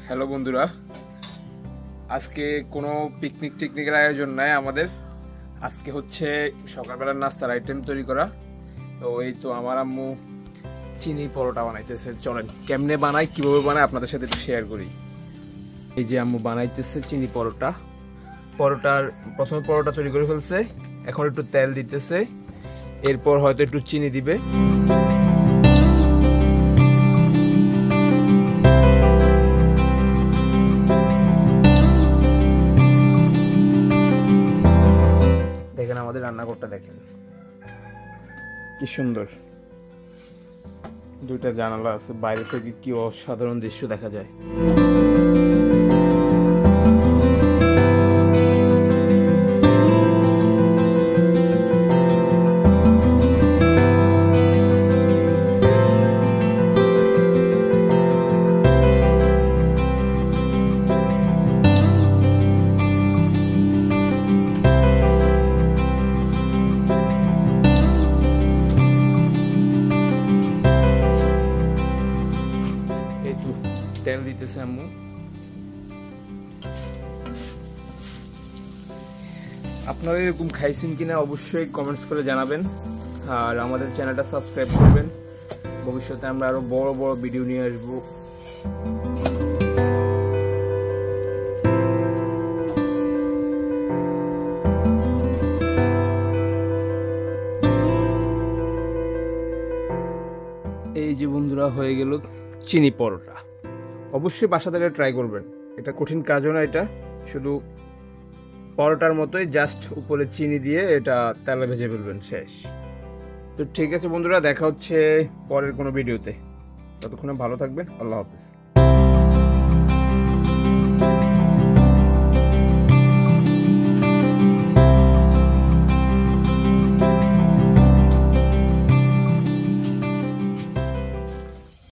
Hello বন্ধুরা, আজকে কোনো পিকনিক টিকনিকের আয়োজন নাই আমাদের। আজকে হচ্ছে সকালবেলার নাস্তার আইটেম তৈরি করা। তো এই তো আমার আম্মু চিনি পরোটা বানাইতেছে। চলেন কেমনে বানাই, কিভাবে বানাই আপনাদের সাথে একটু শেয়ার করি। এই যে আম্মু বানাইতেছে চিনি পরোটা। প্রথমে পরোটা তৈরি করে ফেলছে, এখন একটু তেল দিতেছে, এরপর হয়তো একটু চিনি দিবে। দেখেন আমাদের রান্নাঘরটা, দেখেন কি সুন্দর, দুইটা জানালা আছে, বাইরে থেকে কি অসাধারণ দৃশ্য দেখা যায়। তেল দিতেছে আম্মু। আপনারা এরকম খাইছেন কিনা অবশ্যই কমেন্টস করে জানাবেন, আর আমাদের চ্যানেলটা সাবস্ক্রাইব করবেন। ভবিষ্যতে আমরা আরো বড় বড় ভিডিও নিয়ে আসবো। এই যে বন্ধুরা, হয়ে গেল চিনি পরোটা। অবশ্যই বাসা থেকে ট্রাই করবেন, এটা কঠিন কাজও না, এটা শুধু পরোটার মতোই, জাস্ট উপরে চিনি দিয়ে এটা তেলে ভেজে ফেলবেন, শেষ। তো ঠিক আছে বন্ধুরা, দেখা হচ্ছে পরের কোনো ভিডিওতে। ততক্ষণে ভালো থাকবেন, আল্লাহ হাফেজ।